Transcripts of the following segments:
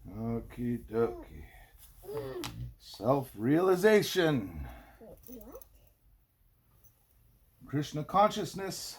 Okie dokie. Self-realization. Krishna consciousness.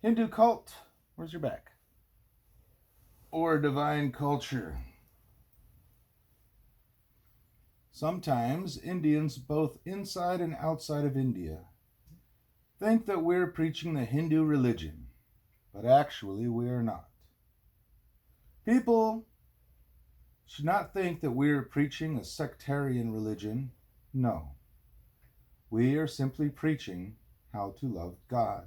Hindu cult. Where's your back? Or divine culture. Sometimes Indians, both inside and outside of India, think that we're preaching the Hindu religion, but actually we are not. People should not think that we are preaching a sectarian religion. No. We are simply preaching how to love God.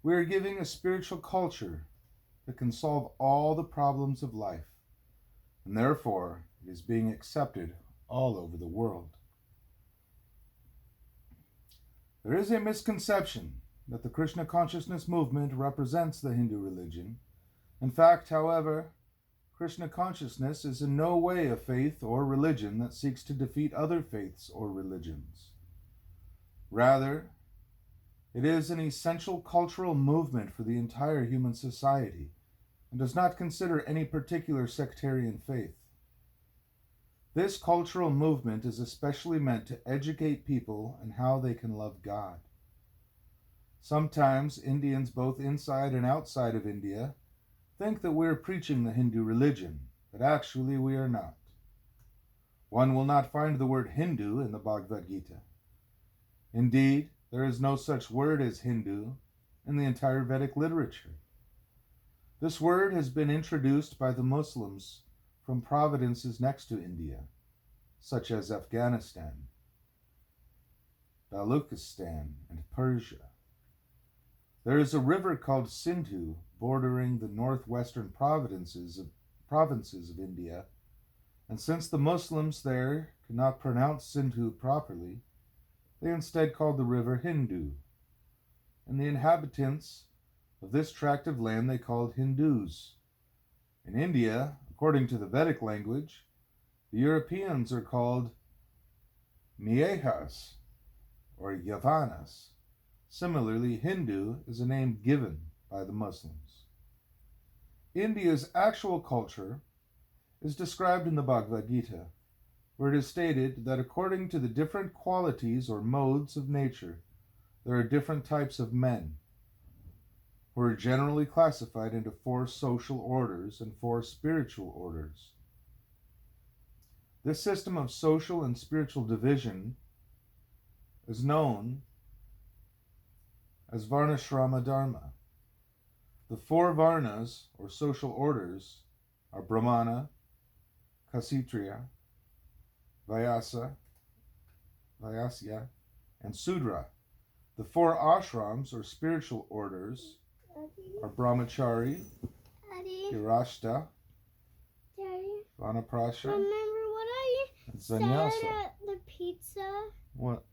We are giving a spiritual culture that can solve all the problems of life, and therefore it is being accepted all over the world. There is a misconception that the Krishna consciousness movement represents the Hindu religion. In fact, however, Krishna consciousness is in no way a faith or religion that seeks to defeat other faiths or religions. Rather, it is an essential cultural movement for the entire human society and does not consider any particular sectarian faith. This cultural movement is especially meant to educate people on how they can love God. Sometimes Indians, both inside and outside of India, think that we are preaching the Hindu religion, but actually we are not. One will not find the word Hindu in the Bhagavad Gita. Indeed, there is no such word as Hindu in the entire Vedic literature. This word has been introduced by the Muslims from provinces next to India, such as Afghanistan, Baluchistan, and Persia. There is a river called Sindhu bordering the northwestern provinces of India, and since the Muslims there could not pronounce Sindhu properly, they instead called the river Hindu, and the inhabitants of this tract of land they called Hindus. In India, according to the Vedic language, the Europeans are called Miehas or Yavanas. Similarly, Hindu is a name given by the Muslims. India's actual culture is described in the Bhagavad Gita, where it is stated that according to the different qualities or modes of nature, there are different types of men, who are generally classified into 4 social orders and 4 spiritual orders. This system of social and spiritual division is known as Varnashrama Dharma. The 4 Varnas, or social orders, are Brahmana, Kshatriya, Vyasya, and Sudra. The 4 ashrams, or spiritual orders, are Brahmachari, Girashta, Vanaprasha, Remember what I and said Sannyasa. at the pizza? What?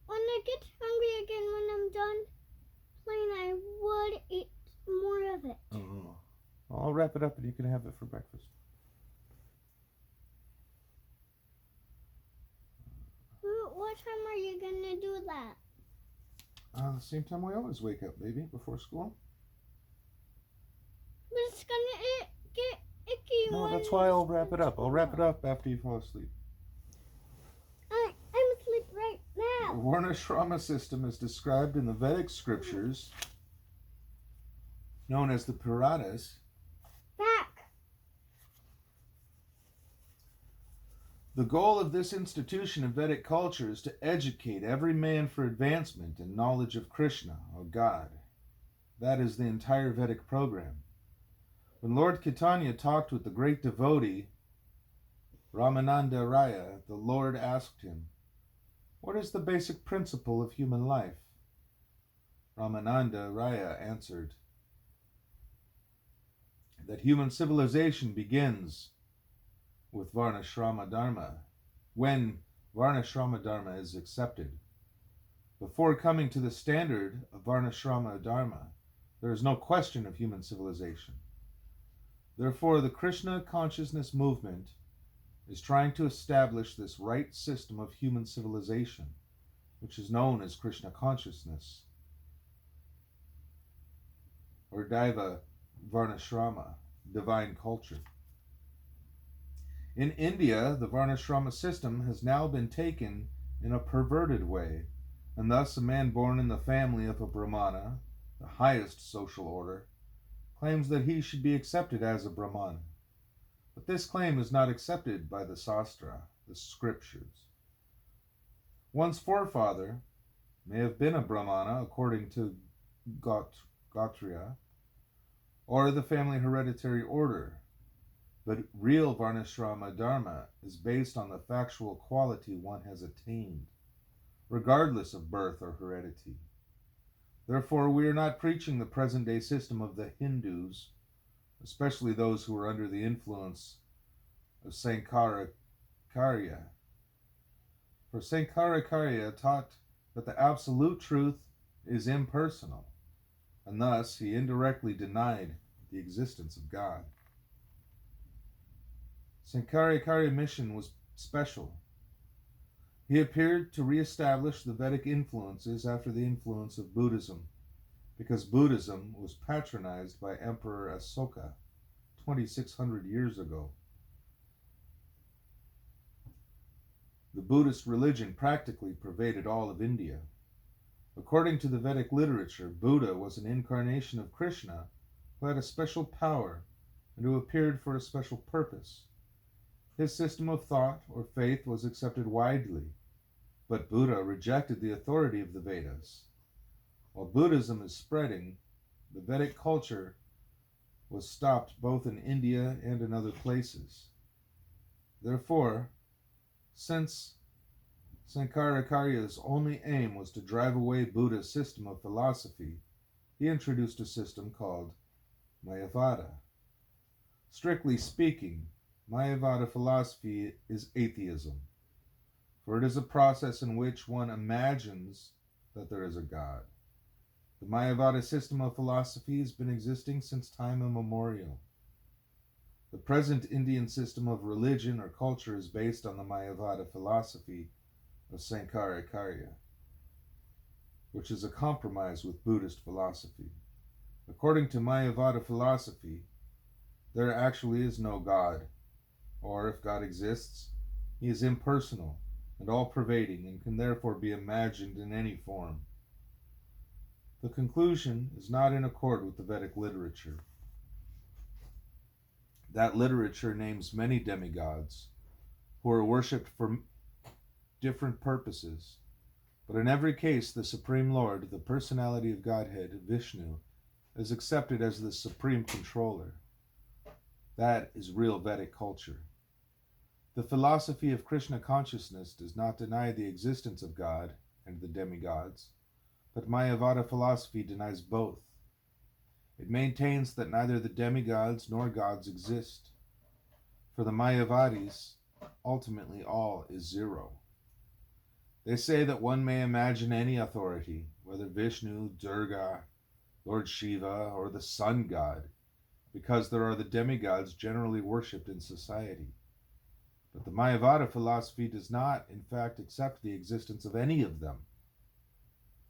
When I get hungry again when I'm done playing, I would eat more of it. Oh. Well, I'll wrap it up and you can have it for breakfast. What time are you going to do that? The same time we always wake up, baby, before school. But it's going to get icky. No, that's why I'll wrap it up. I'll wrap it up after you fall asleep. I'm asleep right The now. Varnashrama system is described in the Vedic scriptures, known as the Puranas. Back. The goal of this institution of Vedic culture is to educate every man for advancement and knowledge of Krishna, or God. That is the entire Vedic program. When Lord Chaitanya talked with the great devotee, Ramananda Raya, the Lord asked him, "What is the basic principle of human life?" Ramananda Raya answered that human civilization begins with Varnashrama Dharma, when Varnashrama Dharma is accepted. Before coming to the standard of Varnashrama Dharma, there is no question of human civilization. Therefore, the Krishna consciousness movement is trying to establish this right system of human civilization, which is known as Krishna consciousness, or Daiva Varnashrama divine culture. In India, the Varnashrama system has now been taken in a perverted way, and thus a man born in the family of a Brahmana, the highest social order, claims that he should be accepted as a Brahmana. But this claim is not accepted by the Sastra, the scriptures. One's forefather may have been a Brahmana according to Gotriya, or the family hereditary order, but real Varnashrama Dharma is based on the factual quality one has attained, regardless of birth or heredity. Therefore, we are not preaching the present-day system of the Hindus, especially those who are under the influence of Sankaracharya. For Sankaracharya taught that the absolute truth is impersonal, and thus he indirectly denied the existence of God. Sankaracharya's mission was special. He appeared to re-establish the Vedic influences after the influence of Buddhism, because Buddhism was patronized by Emperor Asoka 2,600 years ago. The Buddhist religion practically pervaded all of India. According to the Vedic literature, Buddha was an incarnation of Krishna who had a special power and who appeared for a special purpose. His system of thought or faith was accepted widely, but Buddha rejected the authority of the Vedas. While Buddhism is spreading, the Vedic culture was stopped both in India and in other places. Therefore, since Sankaracharya's only aim was to drive away Buddha's system of philosophy, he introduced a system called Mayavada. Strictly speaking, Mayavada philosophy is atheism, for it is a process in which one imagines that there is a God. The Mayavada system of philosophy has been existing since time immemorial. The present Indian system of religion or culture is based on the Mayavada philosophy of Sankaracharya, which is a compromise with Buddhist philosophy. According to Mayavada philosophy, there actually is no God, or if God exists, he is impersonal and all-pervading and can therefore be imagined in any form. The conclusion is not in accord with the Vedic literature. That literature names many demigods who are worshipped for different purposes, but in every case the Supreme Lord, the personality of Godhead, Vishnu, is accepted as the supreme controller. That is real Vedic culture. The philosophy of Krishna consciousness does not deny the existence of God and the demigods, but Mayavada philosophy denies both. It maintains that neither the demigods nor gods exist. For the Mayavadis, ultimately all is zero. They say that one may imagine any authority, whether Vishnu, Durga, Lord Shiva, or the sun god, because there are the demigods generally worshipped in society. But the Mayavada philosophy does not, in fact, accept the existence of any of them.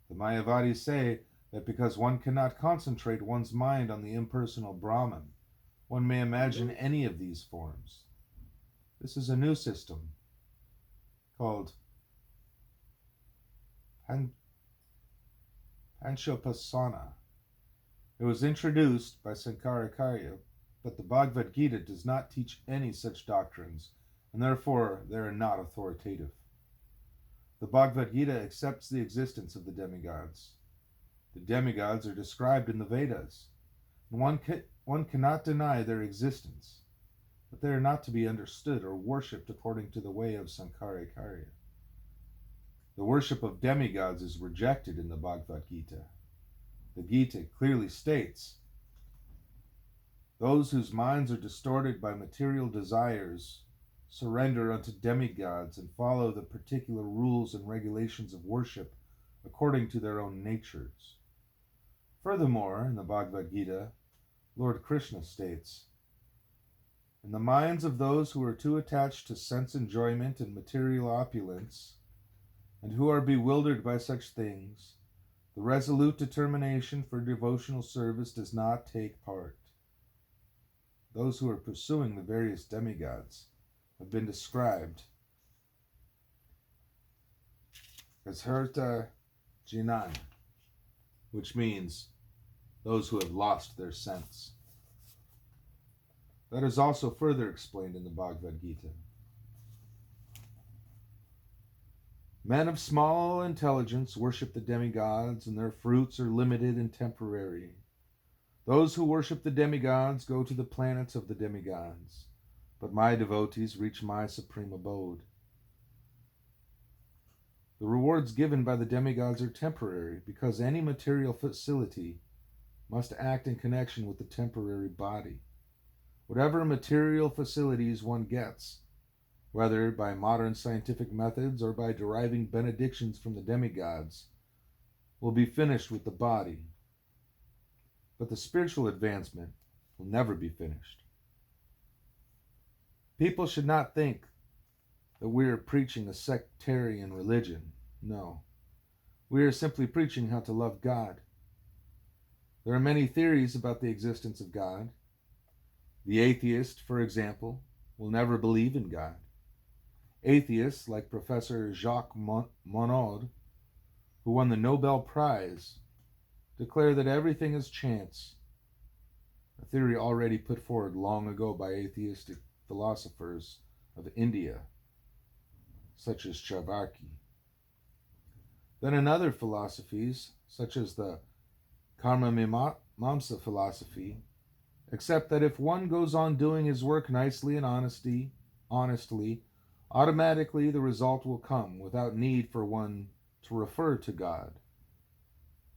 The Mayavadis say that because one cannot concentrate one's mind on the impersonal Brahman, one may imagine any of these forms. This is a new system called Panchopasana. It was introduced by Sankaracharya, but the Bhagavad Gita does not teach any such doctrines, and therefore they are not authoritative. The Bhagavad Gita accepts the existence of the demigods. The demigods are described in the Vedas, and one cannot deny their existence, but they are not to be understood or worshipped according to the way of Sankaracharya. The worship of demigods is rejected in the Bhagavad Gita. The Gita clearly states, "Those whose minds are distorted by material desires surrender unto demigods and follow the particular rules and regulations of worship according to their own natures." Furthermore, in the Bhagavad Gita, Lord Krishna states, "In the minds of those who are too attached to sense enjoyment and material opulence, and who are bewildered by such things, the resolute determination for devotional service does not take part." those who are pursuing the various demigods have been described as Herta Jinan, which means those who have lost their sense. That is also further explained in the Bhagavad Gita. Men of small intelligence worship the demigods, and their fruits are limited and temporary. Those who worship the demigods go to the planets of the demigods, but my devotees reach my supreme abode. The rewards given by the demigods are temporary, because any material facility must act in connection with the temporary body. Whatever material facilities one gets, whether by modern scientific methods or by deriving benedictions from the demigods, will be finished with the body. But the spiritual advancement will never be finished. People should not think that we are preaching a sectarian religion. No. We are simply preaching how to love God. There are many theories about the existence of God. The atheist, for example, will never believe in God. Atheists like Professor Jacques Monod, who won the Nobel Prize, declare that everything is chance, a theory already put forward long ago by atheistic philosophers of India, such as Chavarki. Then in other philosophies, such as the Karma Mimamsa philosophy, accept that if one goes on doing his work nicely and honestly, automatically the result will come without need for one to refer to God.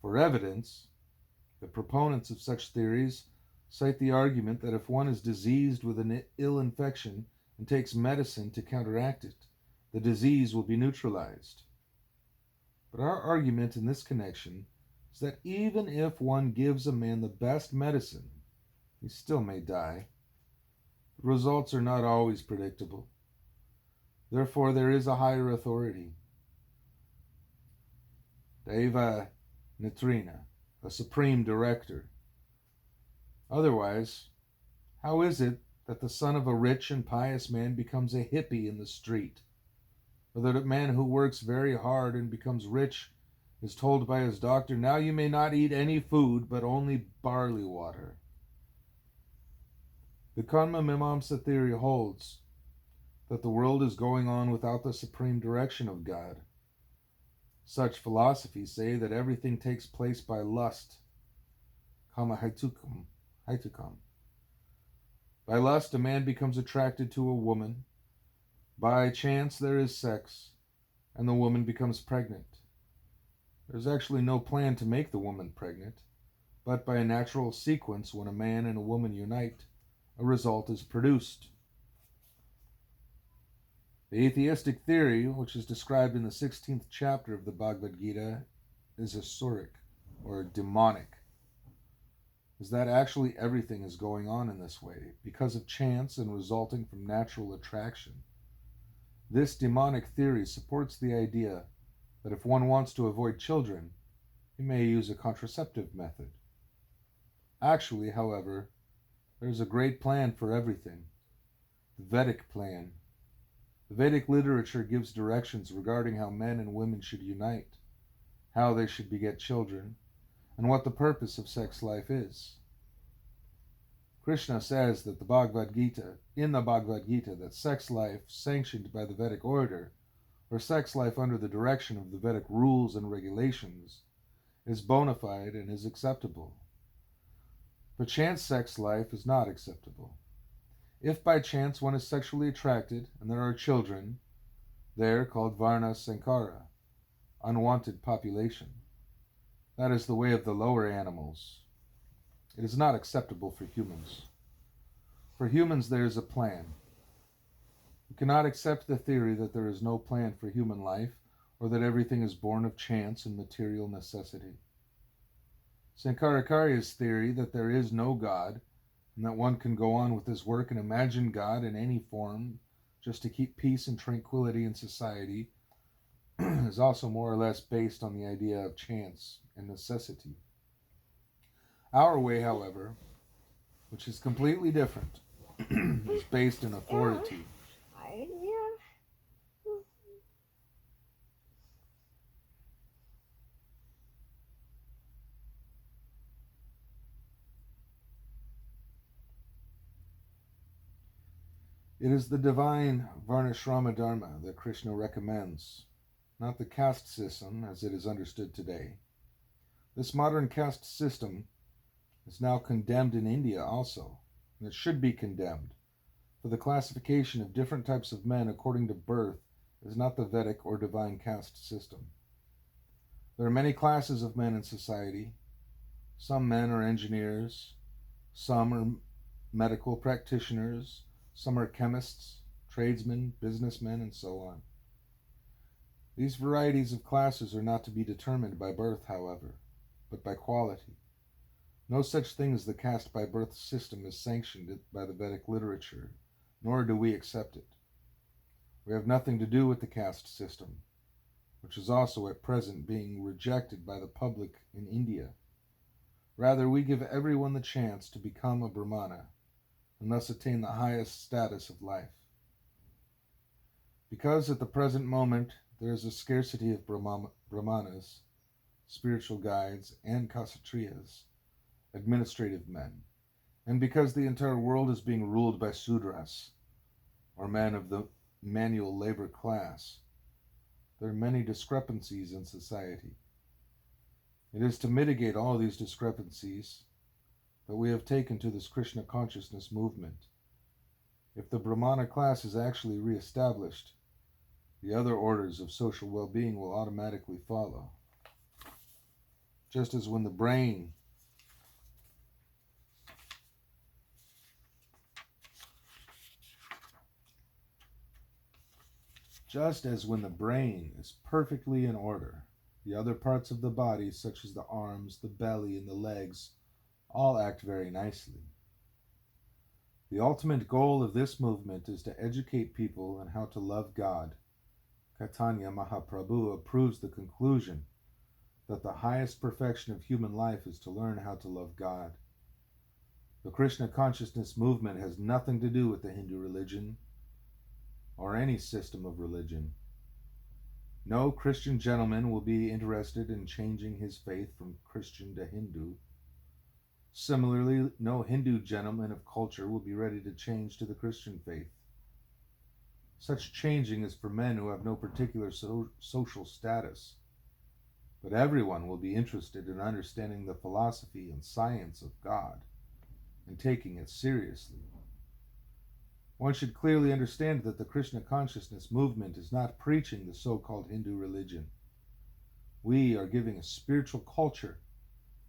For evidence, the proponents of such theories cite the argument that if one is diseased with an ill infection and takes medicine to counteract it, the disease will be neutralized. But our argument in this connection is that even if one gives a man the best medicine, he still may die. The results are not always predictable. Therefore, there is a higher authority, Deva Nitrina, a supreme director. Otherwise, how is it that the son of a rich and pious man becomes a hippie in the street? Or that a man who works very hard and becomes rich is told by his doctor, now you may not eat any food, but only barley water? The Karma Mimamsa theory holds that the world is going on without the supreme direction of God. Such philosophies say that everything takes place by lust, kama haitukam. By lust, a man becomes attracted to a woman. By chance, there is sex, and the woman becomes pregnant. There's actually no plan to make the woman pregnant, but by a natural sequence, when a man and a woman unite, a result is produced. The atheistic theory, which is described in the 16th chapter of the Bhagavad Gita, is asuric, or demonic, is that actually everything is going on in this way, because of chance and resulting from natural attraction. This demonic theory supports the idea that if one wants to avoid children, he may use a contraceptive method. Actually, however, there is a great plan for everything, the Vedic plan. The Vedic literature gives directions regarding how men and women should unite, how they should beget children, and what the purpose of sex life is. Krishna says that in the Bhagavad Gita, that sex life sanctioned by the Vedic order, or sex life under the direction of the Vedic rules and regulations, is bona fide and is acceptable. But chance sex life is not acceptable. If by chance one is sexually attracted and there are children, they are called Varna Sankara, unwanted population. That is the way of the lower animals. It is not acceptable for humans. For humans, there is a plan. We cannot accept the theory that there is no plan for human life, or that everything is born of chance and material necessity. Sankaracharya's theory that there is no God, and that one can go on with his work and imagine God in any form just to keep peace and tranquility in society, is also more or less based on the idea of chance and necessity. Our way, however, which is completely different, is based in authority. It is the divine Varnashrama Dharma that Krishna recommends, not the caste system as it is understood today. This modern caste system is now condemned in India also, and it should be condemned, for the classification of different types of men according to birth is not the Vedic or divine caste system. There are many classes of men in society. Some men are engineers, some are medical practitioners, some are chemists, tradesmen, businessmen, and so on. These varieties of classes are not to be determined by birth, however, but by quality. No such thing as the caste by birth system is sanctioned by the Vedic literature, nor do we accept it. We have nothing to do with the caste system, which is also at present being rejected by the public in India. Rather, we give everyone the chance to become a Brahmana, and thus attain the highest status of life. Because at the present moment there is a scarcity of Brahmanas, spiritual guides, and Kshatriyas, administrative men, and because the entire world is being ruled by Sudras, or men of the manual labor class, there are many discrepancies in society. It is to mitigate all these discrepancies that we have taken to this Krishna consciousness movement. If the Brahmana class is actually reestablished, the other orders of social well-being will automatically follow. Just as when the brain is perfectly in order, the other parts of the body, such as the arms, the belly, and the legs, all act very nicely. The ultimate goal of this movement is to educate people on how to love God. Chaitanya Mahaprabhu approves the conclusion that the highest perfection of human life is to learn how to love God. The Krishna consciousness movement has nothing to do with the Hindu religion or any system of religion. No Christian gentleman will be interested in changing his faith from Christian to Hindu. Similarly, no Hindu gentleman of culture will be ready to change to the Christian faith. Such changing is for men who have no particular social status, but everyone will be interested in understanding the philosophy and science of God and taking it seriously. One should clearly understand that the Krishna consciousness movement is not preaching the so-called Hindu religion. We are giving a spiritual culture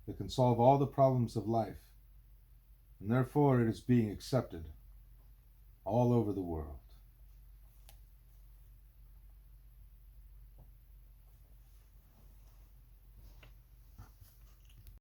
that can solve all the problems of life, and therefore it is being accepted all over the world.